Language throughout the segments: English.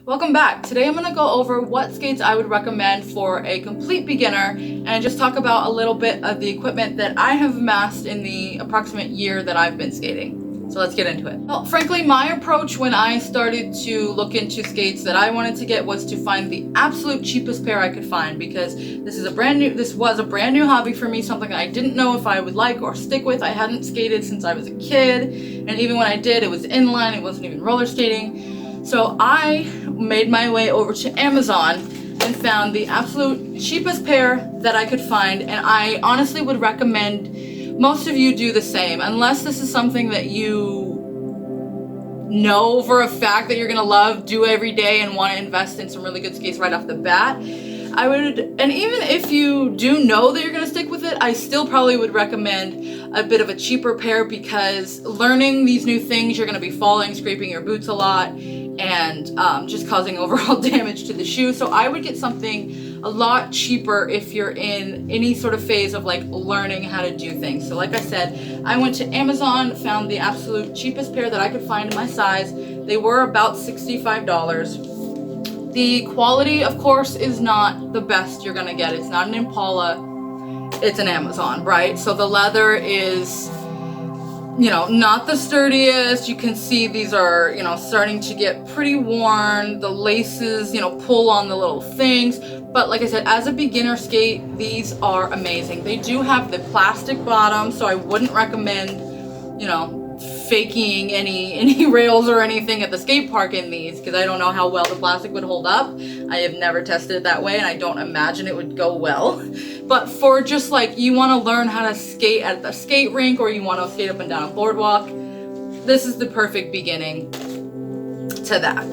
Welcome back. Today I'm going to go over what skates I would recommend for a complete beginner and just talk about a little bit of the equipment that I have amassed in the approximate year that I've been skating. So let's get into it. Well, frankly, my approach when I started to look into skates that I wanted to get was to find the absolute cheapest pair I could find, because this was a brand new hobby for me, something I didn't know if I would like or stick with. I hadn't skated since I was a kid, and even when I did, it was inline, it wasn't even roller skating. So I made my way over to Amazon and found the absolute cheapest pair that I could find, and I honestly would recommend most of you do the same, unless this is something that you know for a fact that you're gonna love, do every day, and want to invest in some really good skates right off the bat. I would, and even if you do know that you're gonna stick with it, I still probably would recommend a bit of a cheaper pair, because learning these new things, you're gonna be falling, scraping your boots a lot, and just causing overall damage to the shoe. So I would get something a lot cheaper if you're in any sort of phase of like learning how to do things. So like I said, I went to Amazon, found the absolute cheapest pair that I could find in my size. They were about $65. The quality, of course, is not the best you're gonna get. It's not an Impala, it's an Amazon, right? So the leather is, not the sturdiest. You can see these are, starting to get pretty worn. The laces, pull on the little things. But like I said, as a beginner skate, these are amazing. They do have the plastic bottom, so I wouldn't recommend, faking any rails or anything at the skate park in these, because I don't know how well the plastic would hold up. I have never tested it that way, and I don't imagine it would go well. But for just like, you want to learn how to skate at the skate rink, or you want to skate up and down a boardwalk, this is the perfect beginning to that.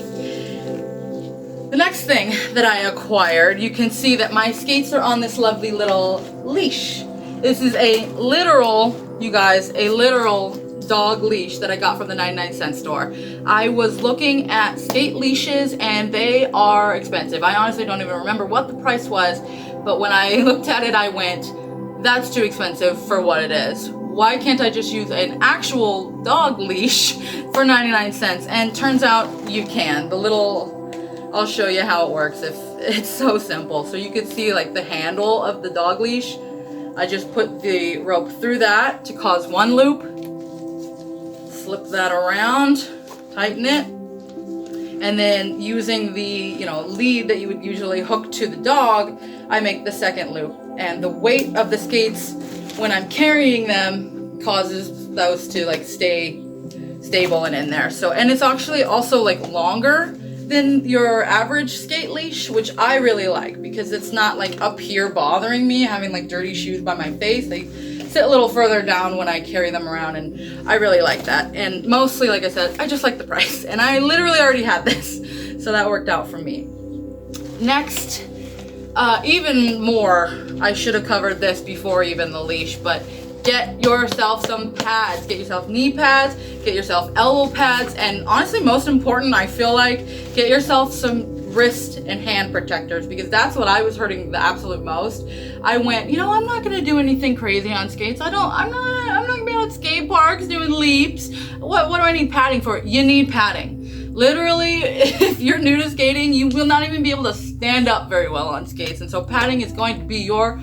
The next thing that I acquired, you can see that my skates are on this lovely little leash. This is a literal dog leash that I got from the 99-cent store. I was looking at skate leashes and they are expensive. I honestly don't even remember what the price was, but when I looked at it, I went, that's too expensive for what it is. Why can't I just use an actual dog leash for 99 cents? And turns out you can. I'll show you how it works. It's so simple. So you can see like the handle of the dog leash. I just put the rope through that to cause one loop. Flip that around, tighten it, and then using the lead that you would usually hook to the dog, I make the second loop. And the weight of the skates when I'm carrying them causes those to like stay stable and in there. So, and it's actually also like longer than your average skate leash, which I really like, because it's not like up here bothering me, having like dirty shoes by my face. They sit a little further down when I carry them around, and I really like that. And mostly, like I said, I just like the price, and I literally already had this, so that worked out for me. Next, even more, I should have covered this before even the leash, but get yourself some pads. Get yourself knee pads, get yourself elbow pads, and honestly, most important, I feel like, get yourself some wrist and hand protectors, because that's what I was hurting the absolute most. I went, I'm not gonna do anything crazy on skates. I'm not gonna be at skate parks doing leaps. What do I need padding for? You need padding. Literally, if you're new to skating, you will not even be able to stand up very well on skates, and so padding is going to be your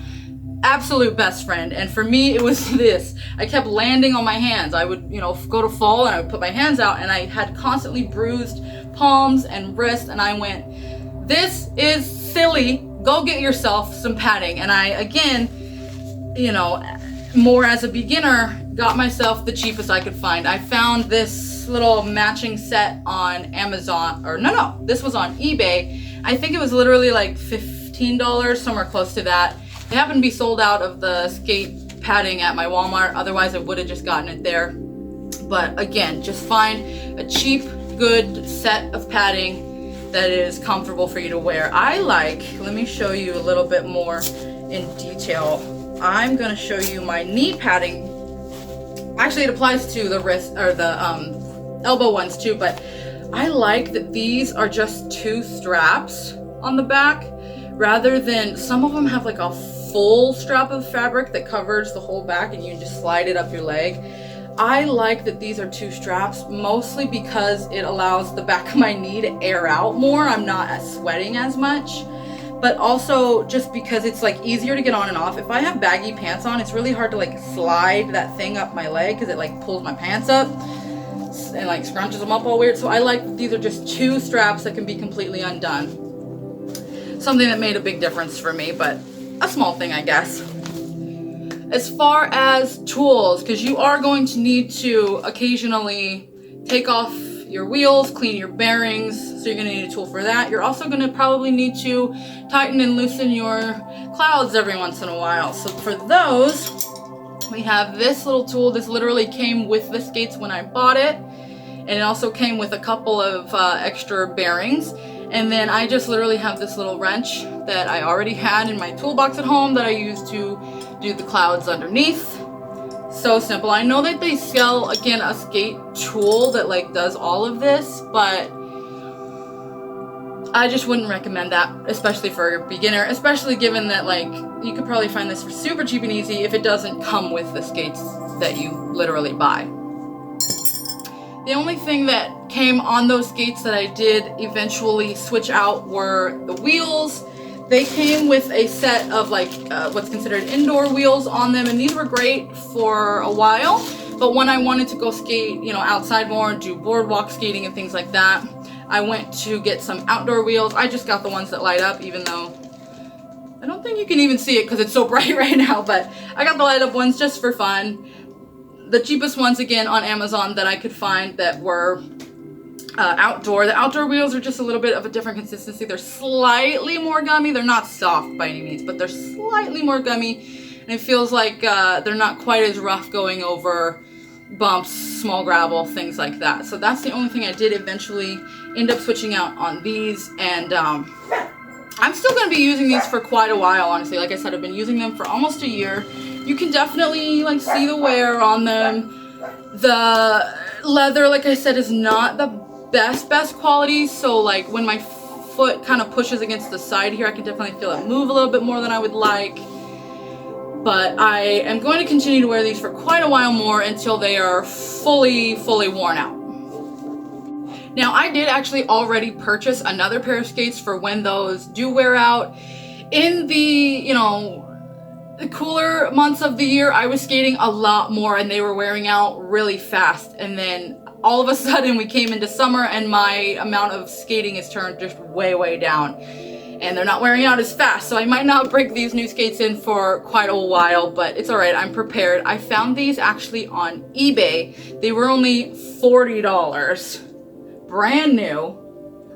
absolute best friend. And for me, it was this. I kept landing on my hands. I would, go to fall and I would put my hands out, and I had constantly bruised palms and wrists, and I went, this is silly. Go get yourself some padding. And I, again, more as a beginner, got myself the cheapest I could find. I found this little matching set on Amazon, or no, this was on eBay. I think it was literally like $15, somewhere close to that. They happened to be sold out of the skate padding at my Walmart. Otherwise, I would have just gotten it there. But again, just find a cheap, good set of padding that is comfortable for you to wear. Let me show you a little bit more in detail. I'm gonna show you my knee padding. Actually, it applies to the wrist or the elbow ones too, but I like that these are just two straps on the back, rather than some of them have like a full strap of fabric that covers the whole back and you just slide it up your leg. I like that these are 2 straps, mostly because it allows the back of my knee to air out more. I'm not sweating as much, but also just because it's like easier to get on and off. If I have baggy pants on, it's really hard to like slide that thing up my leg because it like pulls my pants up and like scrunches them up all weird. So I like that these are just 2 straps that can be completely undone. Something that made a big difference for me, but a small thing, I guess. As far as tools, because you are going to need to occasionally take off your wheels, clean your bearings, so you're going to need a tool for that. You're also going to probably need to tighten and loosen your clouds every once in a while. So for those, we have this little tool. This literally came with the skates when I bought it, and it also came with a couple of extra bearings. And then I just literally have this little wrench that I already had in my toolbox at home that I use to do the clouds underneath. So simple. I know that they sell, again, a skate tool that like does all of this, but I just wouldn't recommend that, especially for a beginner, especially given that like you could probably find this for super cheap and easy if it doesn't come with the skates that you literally buy. The only thing that came on those skates that I did eventually switch out were the wheels. They came with a set of like what's considered indoor wheels on them, and these were great for a while. But when I wanted to go skate, you know, outside more, do boardwalk skating and things like that, I went to get some outdoor wheels. I just got the ones that light up, even though I don't think you can even see it because it's so bright right now, but I got the light up ones just for fun. The cheapest ones, again, on Amazon that I could find that were outdoor. The outdoor wheels are just a little bit of a different consistency. They're slightly more gummy. They're not soft by any means, but they're slightly more gummy, and it feels like they're not quite as rough going over bumps, small gravel, things like that. So that's the only thing I did eventually end up switching out on these, and I'm still going to be using these for quite a while, honestly. Like I said, I've been using them for almost a year. You can definitely like see the wear on them. The leather, like I said, is not the best quality, so like when my foot kind of pushes against the side here, I can definitely feel it move a little bit more than I would like. But I am going to continue to wear these for quite a while more until they are fully worn out. Now, I did actually already purchase another pair of skates for when those do wear out. In the, you know, the cooler months of the year, I was skating a lot more and they were wearing out really fast. And then all of a sudden we came into summer and my amount of skating has turned just way down. And they're not wearing out as fast. So I might not break these new skates in for quite a while, but it's all right, I'm prepared. I found these actually on eBay. They were only $40, brand new,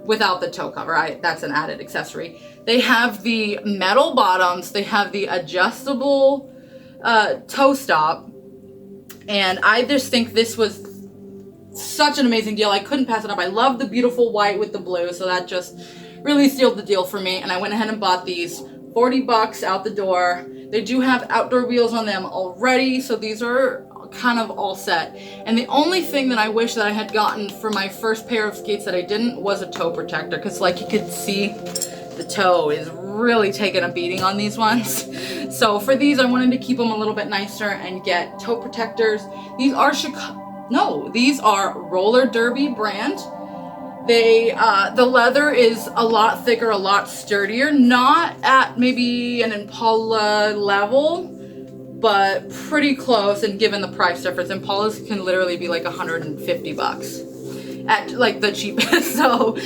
without the toe cover. That's an added accessory. They have the metal bottoms, they have the adjustable toe stop, and I just think this was such an amazing deal. I couldn't pass it up. I love the beautiful white with the blue, so that just really sealed the deal for me, and I went ahead and bought these. $40 out the door. They do have outdoor wheels on them already, so these are kind of all set. And the only thing that I wish that I had gotten for my first pair of skates that I didn't was a toe protector, because like you could see, the toe is really taking a beating on these ones. So for these, I wanted to keep them a little bit nicer and get toe protectors. These are these are Roller Derby brand. They, the leather is a lot thicker, a lot sturdier, not at maybe an Impala level, but pretty close. And given the price difference, Impalas can literally be like $150 at like the cheapest. So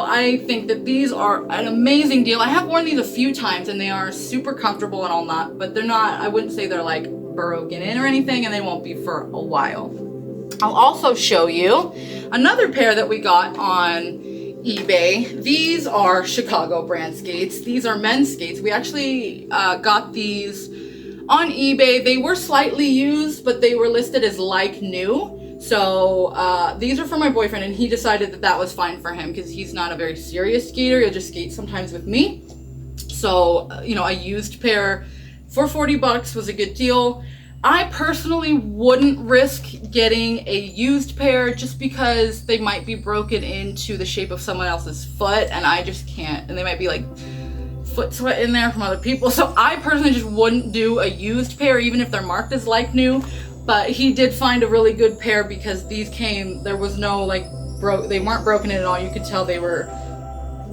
I think that these are an amazing deal. I have worn these a few times and they are super comfortable and all that, but they're not, I wouldn't say they're like broken in or anything, and they won't be for a while. I'll also show you another pair that we got on eBay. These are Chicago brand skates. These are men's skates. We actually got these on eBay. They were slightly used, but they were listed as like new. So these are for my boyfriend, and he decided that that was fine for him because he's not a very serious skater. He'll just skate sometimes with me. So, you know, a used pair for $40 was a good deal. I personally wouldn't risk getting a used pair just because they might be broken into the shape of someone else's foot, and I just can't. And they might be like foot sweat in there from other people. So I personally just wouldn't do a used pair, even if they're marked as like new. But he did find a really good pair because these came, there was no like they weren't broken in at all. You could tell they were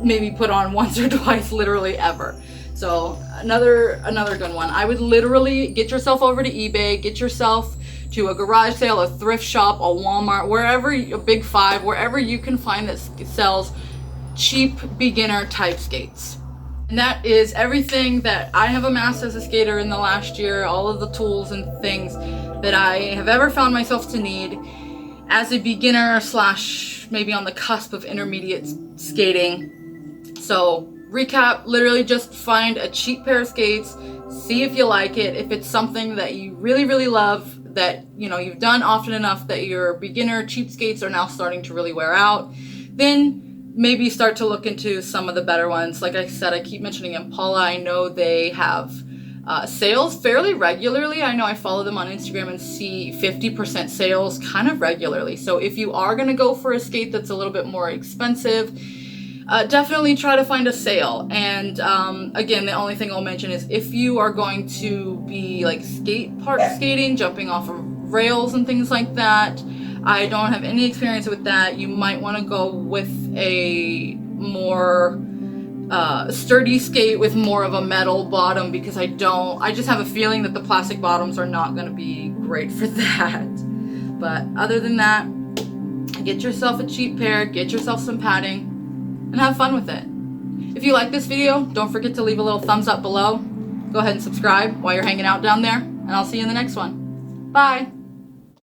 maybe put on once or twice, literally ever. So another good one. I would literally get yourself over to eBay, get yourself to a garage sale, a thrift shop, a Walmart, wherever, a Big Five, wherever you can find that sells cheap beginner type skates. And that is everything that I have amassed as a skater in the last year, all of the tools and things that I have ever found myself to need as a beginner slash maybe on the cusp of intermediate skating. So recap, literally just find a cheap pair of skates, see if you like it. If it's something that you really, really love, that you know you've done often enough that your beginner cheap skates are now starting to really wear out, then maybe start to look into some of the better ones. Like I said, I keep mentioning Impala. I know they have sales fairly regularly. I know I follow them on Instagram and see 50% sales kind of regularly. So if you are going to go for a skate that's a little bit more expensive, definitely try to find a sale. And again, the only thing I'll mention is if you are going to be like skate park skating, jumping off of rails and things like that, I don't have any experience with that. You might want to go with a more sturdy skate with more of a metal bottom, because I just have a feeling that the plastic bottoms are not going to be great for that. But other than that, get yourself a cheap pair, get yourself some padding, and have fun with it. If you like this video, don't forget to leave a little thumbs up below. Go ahead and subscribe while you're hanging out down there, and I'll see you in the next one. Bye!